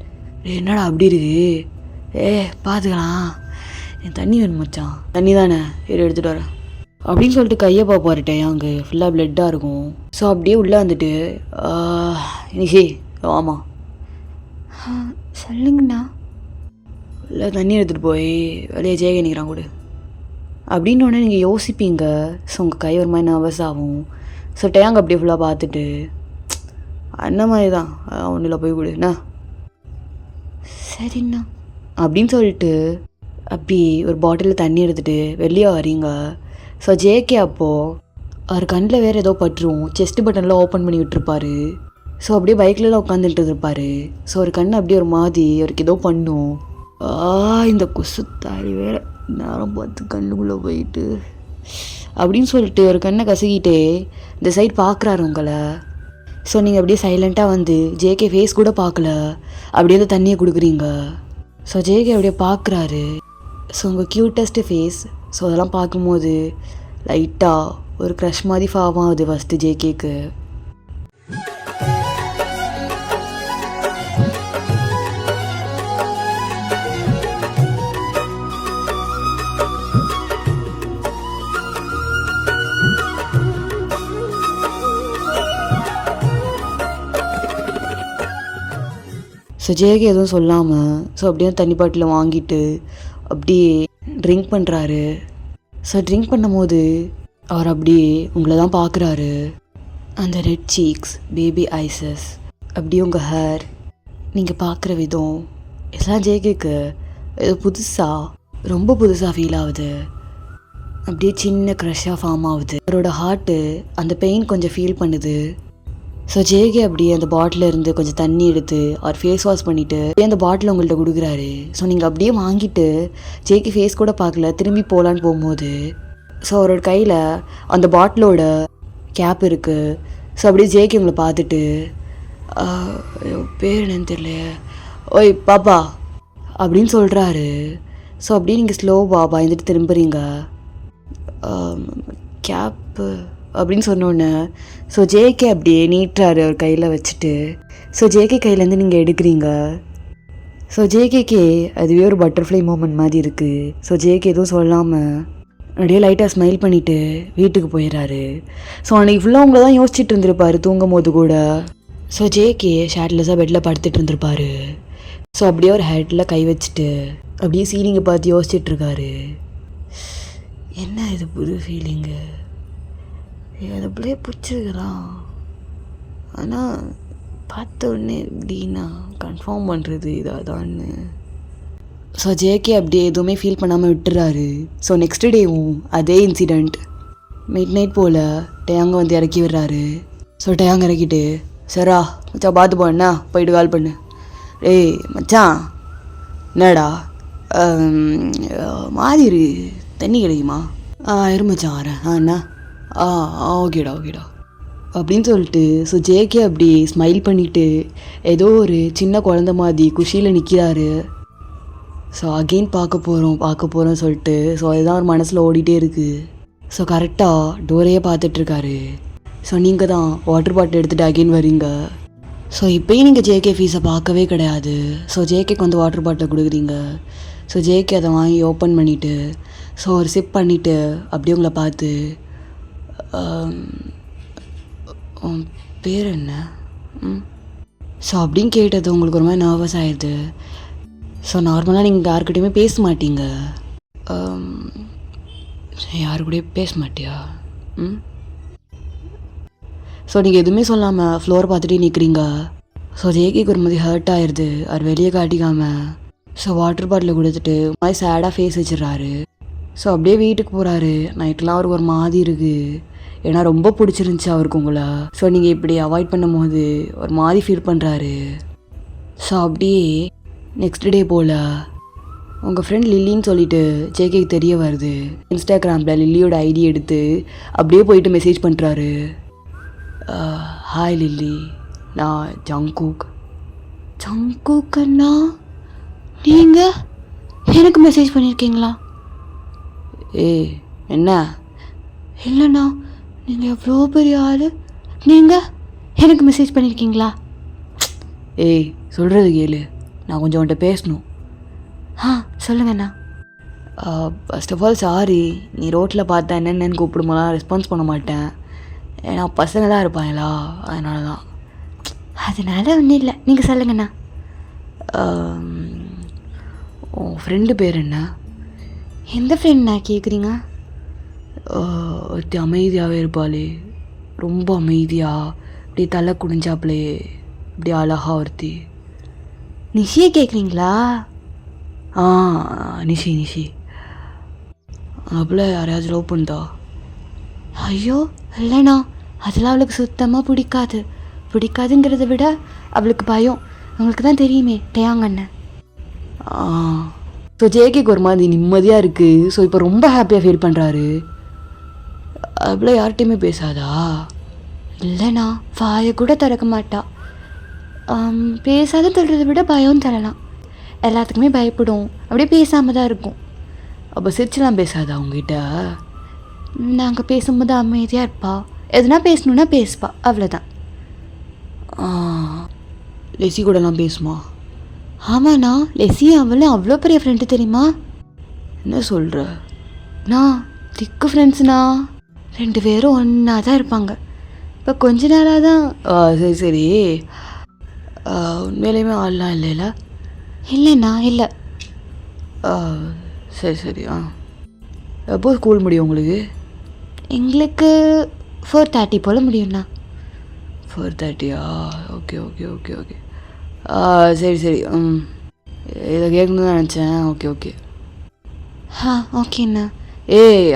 என்னடா அப்படி இருக்குது? பார்த்துக்கலாம், என் தண்ணி வேணும் மச்சான். தண்ணி தானே எடுத்துகிட்டு வரேன் அப்படின்னு சொல்லிட்டு கையை பார்ப்பாருட்டேன். அங்கே ஃபுல்லாக பிளட்டாக இருக்கும். ஸோ அப்படியே உள்ளே வந்துட்டு நிஷி ஆமாம் சொல்லுங்கண்ணா. இல்லை தண்ணி எடுத்துகிட்டு போய் வெளியே ஜேகே நிற்கிறான் கொடு அப்படின்னு ஒன்று நீங்கள் யோசிப்பீங்க. ஸோ உங்கள் கை ஒரு மாதிரி நர்வஸ் ஆகும். ஸோ டேங்க் அப்படியே ஃபுல்லாக பார்த்துட்டு அந்த மாதிரி தான் ஒன்றும் இல்லை போய் கொடுண்ணா சரிண்ணா அப்படின்னு சொல்லிட்டு அப்படி ஒரு பாட்டிலில் தண்ணி எடுத்துகிட்டு வெளியே வரீங்க. ஸோ ஜேகே அப்போது அவர் கண்ணில் வேறு ஏதோ பட்டுரும். செஸ்ட் பட்டன்லாம் ஓப்பன் பண்ணி விட்டுருப்பாரு. ஸோ அப்படியே பைக்லலாம் உட்காந்துட்டு இருப்பார். ஸோ அவர் கண் அப்படியே ஒரு மாதிரி அவருக்கு ஏதோ பண்ணும். இந்த கொசுத்தாரி வேறு நேரம் பார்த்து கண்ணுக்குள்ளே போயிட்டு அப்படின்னு சொல்லிட்டு ஒரு கண்ணை கசக்கிட்டே இந்த சைட் பார்க்குறாரு உங்களை. ஸோ நீங்கள் அப்படியே சைலண்ட்டாக வந்து ஜேகே ஃபேஸ் கூட பார்க்கல, அப்படியே அந்த தண்ணியை கொடுக்குறீங்க. ஸோ ஜேகே அப்படியே பார்க்குறாரு. ஸோ உங்கள் க்யூட்டஸ்ட்டு ஃபேஸ். ஸோ அதெல்லாம் பார்க்கும்போது லைட்டாக ஒரு க்ரஷ் மாதிரி ஃபார்ம் ஆகுது ஃபஸ்ட்டு ஜேகேக்கு. ஸோ ஜேகே எதுவும் சொல்லாமல் ஸோ அப்படியே தண்ணி பாட்டில் வாங்கிட்டு அப்படியே ட்ரிங்க் பண்ணுறாரு. ஸோ ட்ரிங்க் பண்ணும்போது அவர் அப்படியே உங்களை தான் பார்க்குறாரு. அந்த ரெட் சீக்ஸ், பேபி ஐசஸ், அப்படியே உங்கள் ஹேர், நீங்கள் பார்க்குற விதம் எல்லாம் ஜேகேக்கு ஏதோ ரொம்ப புதுசாக ஃபீல் ஆகுது. அப்படியே சின்ன க்ரஷ்ஷாக ஃபார்ம் ஆகுது. அவரோட ஹார்ட்டு அந்த பெயின் கொஞ்சம் ஃபீல் பண்ணுது. ஸோ ஜேகே அப்படியே அந்த பாட்டில் இருந்து கொஞ்சம் தண்ணி எடுத்து அவர் ஃபேஸ் வாஷ் பண்ணிவிட்டு அந்த பாட்டில் உங்கள்கிட்ட கொடுக்குறாரு. ஸோ நீங்கள் அப்படியே வாங்கிட்டு ஜேகே ஃபேஸ் கூட பார்க்கல, திரும்பி போகலான்னு போகும்போது ஸோ அவரோட கையில் அந்த பாட்டிலோட கேப் இருக்குது. ஸோ அப்படியே ஜேகே உங்களை பார்த்துட்டு பேர் என்னன்னு தெரியல, ஓய் பாப்பா அப்படின்னு சொல்கிறாரு. ஸோ அப்படியே நீங்கள் ஸ்லோவாக பயந்துட்டு திரும்புறீங்க. கேப்பு அப்படின்னு சொன்னோன்னே ஸோ ஜேகே அப்படியே நீட்டுறாரு அவர் கையில் வச்சுட்டு. ஸோ ஜேகே கையிலேருந்து நீங்கள் எடுக்கிறீங்க. ஸோ ஜேகேக்கே அதுவே ஒரு பட்டர்ஃப்ளை மூமெண்ட் மாதிரி இருக்குது. ஸோ ஜேகே எதுவும் சொல்லாமல் அப்படியே லைட்டாக ஸ்மைல் பண்ணிவிட்டு வீட்டுக்கு போயிடுறாரு. ஸோ அன்றைக்கி ஃபுல்லாக உங்களை தான் யோசிச்சுட்டு இருந்திருப்பாரு தூங்கும் போது கூட. ஸோ ஜேகே ஷேட்லெஸ்ஸாக பெட்டில் படுத்துட்டு இருந்திருப்பாரு. ஸோ அப்படியே ஒரு ஹெட்டில் கை வச்சுட்டு அப்படியே சீலிங்கை பார்த்து யோசிச்சுட்ருக்காரு. என்ன இது புது ஃபீலிங்கு, அது அப்படியே பிடிச்சிருக்குறான், ஆனால் பார்த்த உடனே எப்படின்னா கன்ஃபார்ம் பண்ணுறது இதாதான்னு. ஸோ ஜேகே அப்படியே எதுவுமே ஃபீல் பண்ணாமல் விட்டுறாரு. ஸோ நெக்ஸ்ட் டேவும் அதே இன்சிடெண்ட். மிட் நைட் போல் டேங்க வந்து இறக்கி விடுறாரு. ஸோ டேங்க இறக்கிட்டு சரா மச்சான் பார்த்து போனா போயிட்டு கால் பண்ணு. ஏய் மச்சான் என்னடா மாதிரி தண்ணி கிடைக்குமா? இரு மச்சான் வரேன். அண்ணா ஓகேடா அப்படின்னு சொல்லிட்டு ஸோ ஜேகே அப்படி ஸ்மைல் பண்ணிவிட்டு ஏதோ ஒரு சின்ன குழந்த மாதிரி குஷியில் நிற்கிறாரு. ஸோ அகெயின் பார்க்க போகிறோம் சொல்லிட்டு ஸோ அதுதான் ஒரு மனசில் ஓடிட்டே இருக்குது. ஸோ கரெக்டாக டோரையே பார்த்துட்ருக்காரு. ஸோ நீங்கள் தான் வாட்டர் பாட்டில் எடுத்துகிட்டு அகெயின் வரீங்க. ஸோ இப்போயும் நீங்கள் ஜேகே ஃபீஸை பார்க்கவே கிடையாது. ஸோ ஜேகேக்கு வந்து வாட்டர் பாட்டில் கொடுக்குறீங்க. ஸோ ஜேகே அதை வாங்கி ஓப்பன் பண்ணிவிட்டு ஸோ ஒரு சிப் பண்ணிவிட்டு அப்படியே உங்களை பார்த்து உன் பேர் என்ன ஸோ அப்படின்னு கேட்டது உங்களுக்கு ஒரு மாதிரி நர்வஸ் ஆகிடுது. ஸோ நார்மலாக நீங்கள் யாருக்கிட்டையுமே பேச மாட்டீங்க. யாரு கூடயே பேச மாட்டியா? ஸோ நீங்கள் எதுவுமே சொல்லாமல் ஃப்ளோர் பார்த்துட்டே நிற்கிறீங்க. ஸோ ஜேகேக்கு ஒரு மாதிரி ஹர்ட் ஆயிடுது. அவர் வெளியே காட்டிக்காமல் ஸோ வாட்டர் பாட்டில் கொடுத்துட்டு மாதிரி சேடாக ஃபேஸ் வச்சிடறாரு. ஸோ அப்படியே வீட்டுக்கு போகிறாரு. நைட்லாம் அவருக்கு ஒரு மாதிரி இருக்குது. ஏன்னா ரொம்ப பிடிச்சிருந்துச்சி அவருக்கு உங்களை. ஸோ நீங்கள் இப்படி அவாய்ட் பண்ணும் போது ஒரு மாதிரி ஃபீல் பண்ணுறாரு. ஸோ அப்படியே நெக்ஸ்ட் டே போல் உங்கள் ஃப்ரெண்ட் லில்லின்னு சொல்லிட்டு ஜேகேக்கு தெரிய வருது. இன்ஸ்டாகிராமில் லில்லியோட ஐடி எடுத்து அப்படியே போயிட்டு மெசேஜ் பண்ணுறாரு. ஹாய் லில்லி, நான் ஜங்குக் அண்ணா, நீங்கள் எனக்கு மெசேஜ் பண்ணியிருக்கீங்களா? என்ன? இல்லைண்ணா, நீங்கள் எவ்வளோ பெரிய ஆள், நீங்கள் எனக்கு மெசேஜ் பண்ணியிருக்கீங்களா? சொல்கிறது கேளு, நான் கொஞ்சம் உன்கிட்ட பேசணும். சொல்லுங்கண்ணா. ஃபர்ஸ்ட் ஆஃப் ஆல் சாரி, நீ ரோட்டில் பார்த்தா என்னென்னு கூப்பிடும்போதெல்லாம் ரெஸ்பான்ஸ் பண்ண மாட்டேன். ஏன்னா பசங்க தான் இருப்பாங்களா, அதனால தான். அதனால ஒன்றும் இல்லை, நீங்கள் சொல்லுங்கண்ணா. உன் ஃப்ரெண்டு பேர் என்ன? எந்த ஃப்ரெண்ட்ண்ணா கேட்குறீங்க? ஒருத்தி அமைதியாகவே இருப்பாளே, ரொம்ப அமைதியாக அப்படியே தலை குடிஞ்சாப்புலே இப்படி அழகா ஒருத்தி. நிஷியை கேட்குறீங்களா? நிஷி. அப்படில யாரையாச்சும் லவ் பண்ணுதா? ஐயோ இல்லைண்ணா அதெல்லாம் அவளுக்கு சுத்தமாக பிடிக்காதுங்கிறத விட அவளுக்கு பயம். உங்களுக்கு தான் தெரியுமே டேயாங் அண்ணன். ஸோ ஜேகேக்கு ஒரு மாதிரி நிம்மதியாக இருக்குது. ஸோ இப்போ ரொம்ப ஹாப்பியாக ஃபீல் பண்ணுறாரு. அவ்வளோ யார்கிட்டையுமே பேசாதா? இல்லைண்ணா வாயை கூட திறக்க மாட்டா. பேசாத தள்ளுறதை விட பயம் தரலாம். எல்லாத்துக்குமே பயப்படும், அப்படியே பேசாமல் தான் இருக்கும். அப்போ சிரிச்சுலாம் பேசாதா உங்ககிட்ட? நாங்கள் பேசும்போது அமைதியாக இருப்பா, எதுனா பேசணுன்னா பேசுப்பா, அவ்வளோதான். லெசி கூடலாம் பேசுமா? ஆமாண்ணா லெசி அவளும் அவ்வளோ பெரிய ஃப்ரெண்டு தெரியுமா? என்ன சொல்கிற? நான் திக்கு ஃப்ரெண்ட்ஸ்ண்ணா, 2 பேரும் ஒன்றா தான் இருப்பாங்க. இப்போ கொஞ்ச நாளாக தான். சரி சரி. உண்மையிலேயுமே ஆள்லாம் இல்லைல்ல? இல்லைண்ணா இல்லை. சரி சரி. எப்போ ஸ்கூல் முடியும் உங்களுக்கு? எங்களுக்கு 4:30 போல் முடியும்ண்ணா. 4:30? Okay okay okay okay. சரி சரி. இதை கேட்கணுன்னு தான் நினச்சேன். Okay okay. ஓகேண்ணா.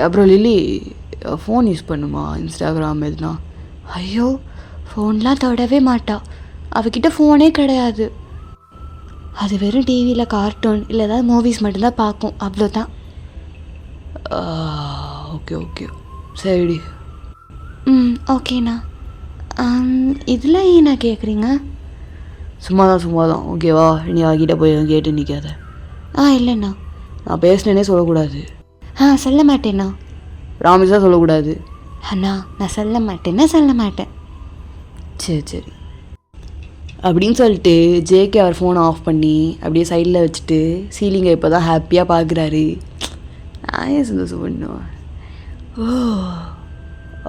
அப்புறம் லில்லி ஃபோன் யூஸ் பண்ணுமா? இன்ஸ்டாகிராம் எதுனா? ஐயோ ஃபோன்லாம் தொடவே மாட்டா. அவகிட்ட ஃபோனே கிடையாது. அது வெறும் டிவியில் கார்ட்டூன் இல்லை ஏதாவது மூவிஸ் மட்டும்தான் பார்க்கும், அவ்வளோதான். ஓகே ஓகே சரி. ஓகேண்ணா. இதில் ஏண்ணா கேட்குறீங்க? சும்மா தான் ஓகேவா? நீ அவகிட்ட போய் கேட்டு நிற்காத. இல்லைண்ணா. நான் பேசினேனே சொல்லக்கூடாது. சொல்ல மாட்டேண்ணா. ப்ராமிஸாக சொல்லக்கூடாது. அண்ணா நான் சொல்ல மாட்டேன். சரி சரி அப்படின்னு சொல்லிட்டு ஜேகே அவர் ஃபோனை ஆஃப் பண்ணி அப்படியே சைடில் வச்சுட்டு சீலிங்கை இப்போ தான் ஹாப்பியாக பார்க்குறாரு. நான் ஏன் சந்தோஷம் பண்ணுவேன்?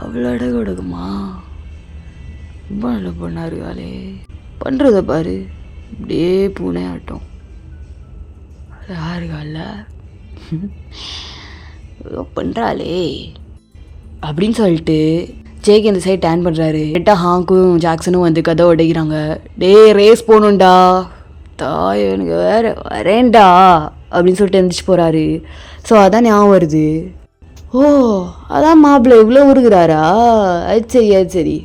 அவ்வளோ அடகு அடகுமா? ரொம்ப நல்லா பண்ணார் வேலே. பண்ணுறத பாரு, அப்படியே பூனை ஆட்டம். அது யாருக்கால பண்ணுறாளே அப்படின்னு சொல்லிட்டு ஜேகே இந்த சைட் டேன் பண்ணுறாரு. கரெக்டாக ஹாங்கும் ஜாக்சனும் வந்து கதை உடைக்கிறாங்க. ரேஸ் போகணுண்டா தாய், எனக்கு வேறு வரேன்டா அப்படின்னு சொல்லிட்டு எழுந்திரிச்சு போகிறாரு. ஸோ அதான் ஞாபகம் வருது. அதான் மாப்பிள்ளை இவ்வளோ உருகுறாரா? அது சரி.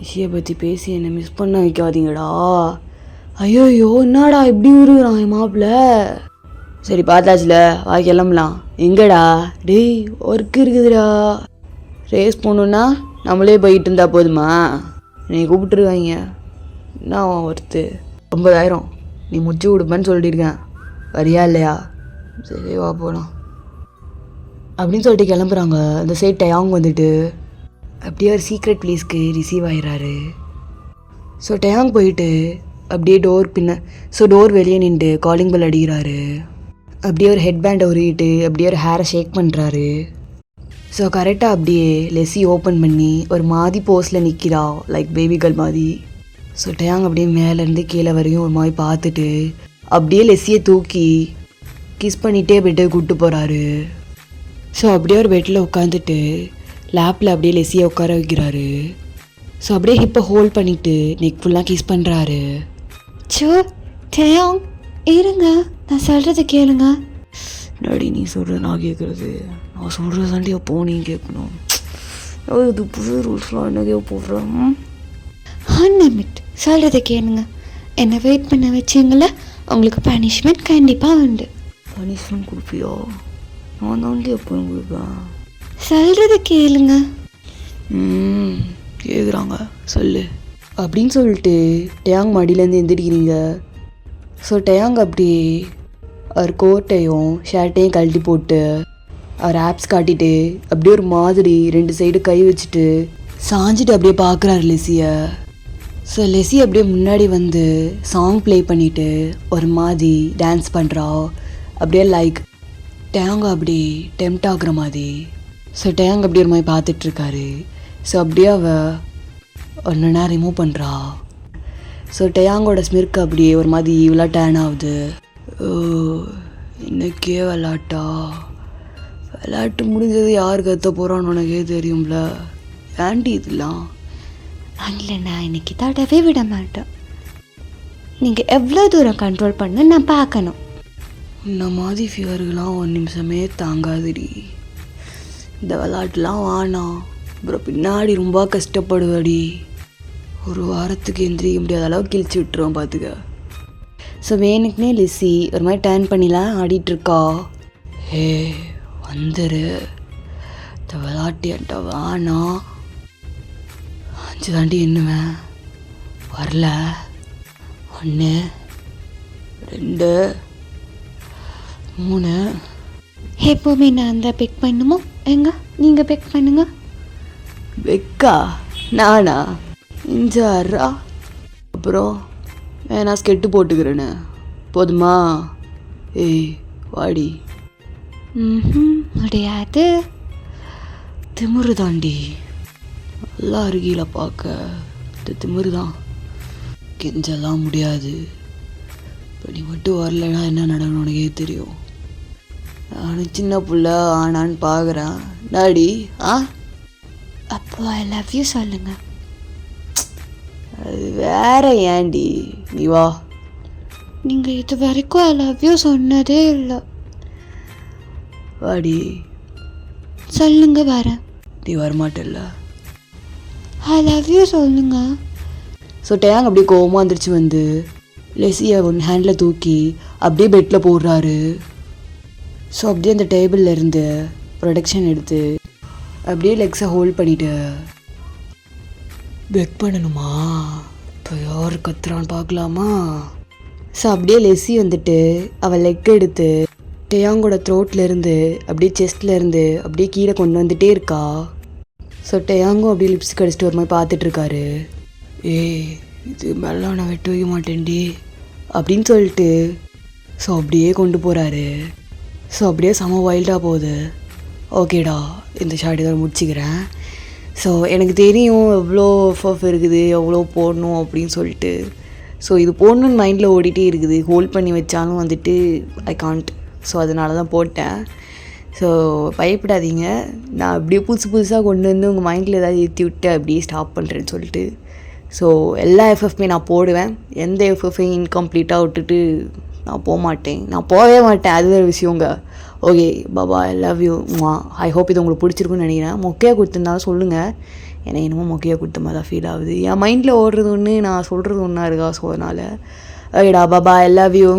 இஷியை பற்றி பேசி என்னை மிஸ் பண்ண வைக்காதீங்கடா. ஐயோயோ என்னடா இப்படி உருகுறான் என் மாப்பிள்ளை. சரி பார்த்தாச்சுல, வா கிளம்பலாம். எங்கடா? ஒர்க் இருக்குதுடா. ரேஸ் போகணுன்னா நம்மளே போயிட்டு இருந்தால் போதுமா? நீ கூப்பிட்டுருவாங்க. என்ன ஒர்த்து? 50,000 நீ முடிச்சு கொடுப்பேன்னு சொல்லியிருக்கேன். வரியா இல்லையா? சரி வா போகலாம் அப்படின்னு சொல்லிட்டு கிளம்புறாங்க. அந்த சைட் டயாங் வந்துட்டு அப்படியே ஒரு சீக்ரெட் பிளேஸ்க்கு ரிசீவ் ஆகிடுறாரு. ஸோ டயாங் போயிட்டு அப்படியே டோர் வெளியே நின்று காலிங் பெல் அடிக்கிறாரு. அப்படியே ஒரு ஹெட் பேண்டை உருகிட்டு அப்படியே ஒரு ஹேரை ஷேக் பண்ணுறாரு. ஸோ கரெக்டாக அப்படியே லெசி ஓப்பன் பண்ணி ஒரு மாதிரி போஸில் நிற்கிறா, லைக் பேபி கேர்ள் மாதிரி. ஸோ டயாங் அப்படியே மேலேருந்து கீழே வரையும் ஒரு மாதிரி பார்த்துட்டு அப்படியே லெஸ்ஸியை தூக்கி கிஸ் பண்ணிகிட்டே பெட்டுக்கு கூப்பிட்டு போகிறாரு. ஸோ அப்படியே ஒரு பெட்டில் உட்காந்துட்டு லேப்பில் அப்படியே லெஸ்ஸியை உட்கார வைக்கிறாரு. ஸோ அப்படியே ஹிப்பை ஹோல்ட் பண்ணிவிட்டு நெக் ஃபுல்லாக கிஸ் பண்ணுறாரு. டயாங் இருங்க, நான் சொல்கிறத கேளுங்க. டாடி நீ சொல்கிற நான் கேட்குறது, நான் சொல்கிறது தாண்டி அப்போ நீ கேட்கணும். இது புது ரூல்ஸ்லாம் என்னதையோ போடுறேன். 1 minute சொல்கிறத கேளுங்க. என்னை வெயிட் பண்ண வச்சிங்கள, உங்களுக்கு பனிஷ்மெண்ட் கண்டிப்பாக உண்டு. பனிஷ்மெண்ட் கொடுப்பியா? நான் தாண்டி எப்போ கொடுப்பேன். சொல்கிறத கேளுங்க. கேட்குறாங்க சொல்லு அப்படின்னு சொல்லிட்டு டயாங் மடியிலேருந்து எந்திரிக்கிறீங்க. ஸோ டயாங் அப்படி அவர் கோட்டையும் ஷர்ட்டையும் கழட்டி போட்டு அவர் ஆப்ஸ் காட்டிட்டு அப்படியே ஒரு மாதிரி 2 சைடு கை வச்சுட்டு சாஞ்சிட்டு அப்படியே பார்க்குறாரு லெஸியை. ஸோ லெஸி அப்படியே முன்னாடி வந்து சாங் ப்ளே பண்ணிவிட்டு ஒரு மாதிரி டான்ஸ் பண்ணுறா. அப்படியே லைக் டயாங் அப்படி டெம்ட் ஆகுற மாதிரி. ஸோ டயாங் அப்படியே ஒரு மாதிரி பார்த்துட்ருக்காரு. ஸோ அப்படியே ஒன்றுனா ரிமூவ் பண்ணுறா. ஸோ டயாங்கோட ஸ்மிர்க் அப்படியே ஒரு மாதிரி இவ்வளோ டேன் ஆகுது. இன்னைக்கே விளையாட்டு முடிஞ்சது யார் கற்ற போகிறான்னு உனக்கே தெரியும்ல. ஏன்டி இதெல்லாம்? இல்லை, நான் இன்னைக்கு தடவே விட மாட்டேன். நீங்கள் எவ்வளோ தூரம் கண்ட்ரோல் பண்ண நான் பார்க்கணும். இந்த மாதிரி ஃபியருக்கெலாம் 1 நிமிஷமே தாங்காதுடி. இந்த விளையாட்டுலாம் வானா அப்புறம் பின்னாடி ரொம்ப கஷ்டப்படுவாடி. ஒரு வாரத்துக்கு எந்திரிக்க முடியாத அளவுக்கு கிழிச்சு விட்டுருவோம் பார்த்துக்க. ஸோ வேணுக்குனே லிஸி ஒரு மாதிரி டேர்ன் பண்ணிலாம் ஆடிட்டுருக்கா. ஹே வந்துரு, இந்த விளாட்டியன்ட்ட வானா 5 தாண்டி எண்ணுவேன். வரல 1 2 3. எப்போவுமே நான் தான் பிக் பண்ணுமோ? எங்க நீங்கள் பிக் பண்ணுங்க. வெக்கா நானா? இஞ்சாரா. அப்புறம் நான் ஸ்கெட்டு போட்டுக்கிறேன்னு போதுமா? ஏய் வாடி. முடியாது. திமிரு தாண்டி நல்லா அருகில பார்க்க. இந்த திமிரு தான். கெஞ்செல்லாம் முடியாது. இப்போ நீ மட்டும் வரலைன்னா என்ன நடக்கணும் உனக்கே தெரியும். நானும் சின்ன புள்ள ஆனான்னு பார்க்குறேன். டாடி அப்போ ஐ லவ் யூ சொல்லுங்க. அது வேற ஏண்டி, நீ வா. நீங்கள் இது வரைக்கும் ஐ லவ் யூ சொன்னதே இல்லை. வாடி. சொல்லுங்க வரேன். நீ வரமாட்டல்ல. ஐ லவ் யூ சொல்லுங்க. ஸோ டேங் அப்படியே கோவமாக வந்துருச்சு. வந்து லெஸியை ஒன்று ஹேண்டில் தூக்கி அப்படியே பெட்டில் போடுறாரு. ஸோ அப்படியே அந்த டேபிளில் இருந்து ப்ரொடக்ஷன் எடுத்து அப்படியே லெக்ஸை ஹோல்ட் பண்ணிவிட்டு பெக் பண்ணணுமா? இப்போ யார் கத்துறான்னு பார்க்கலாமா? ஸோ அப்படியே லெஸி வந்துட்டு அவள் லெக் எடுத்து டேயாங்கோட த்ரோட்லேருந்து அப்படியே செஸ்ட்லேருந்து அப்படியே கீழே கொண்டு வந்துகிட்டே இருக்கா. ஸோ டேயாங்கும் அப்படியே லிப்ஸ் கடிச்சிட்டு ஒரு மாதிரி பார்த்துட்ருக்காரு. இது மேலே நான் வெட்டு வைக்க மாட்டேன்டி அப்படின்னு சொல்லிட்டு ஸோ அப்படியே கொண்டு போகிறாரு. ஸோ அப்படியே செம வைல்டாக போகுது. ஓகேடா, இந்த ஷார்ட் இதை முடிச்சிக்கிறேன். ஸோ எனக்கு தெரியும் எவ்வளோ எஃப்எஃப் இருக்குது, எவ்வளோ போடணும் அப்படின்னு சொல்லிட்டு. ஸோ இது போடணுன்னு மைண்டில் ஓடிட்டே இருக்குது. ஹோல்ட் பண்ணி வச்சாலும் வந்துட்டு ஐ காண்ட். ஸோ அதனால தான் போட்டேன். ஸோ பயப்படாதீங்க, நான் அப்படியே புதுசாக கொண்டு வந்து உங்கள் மைண்டில் ஏதாவது ஏற்றி விட்டு அப்படியே ஸ்டாப் பண்ணுறேன்னு சொல்லிட்டு. ஸோ எல்லா எஃப்எஃப்மே நான் போடுவேன். எந்த எஃப்எஃப்பையும் இன்கம்ப்ளீட்டாக விட்டுட்டு நான் போக மாட்டேன். நான் போகவே மாட்டேன். அது வேறு விஷயங்க. Okay Baba, I love you. I hope இது உங்களுக்கு பிடிச்சிருக்குன்னு நினைக்கிறேன். மொக்கையாக கொடுத்துருந்தாலும் சொல்லுங்கள். எனக்கு என்னமோ மொக்கையாக கொடுத்த மாதிரி தான் ஃபீல் ஆகுது. என் மைண்டில் ஓடுறது ஒன்று, நான் சொல்கிறது ஒன்றா இருக்கா. ஸோ அதனால் ஓகேடா பாபா, ஐ லவ் யூ.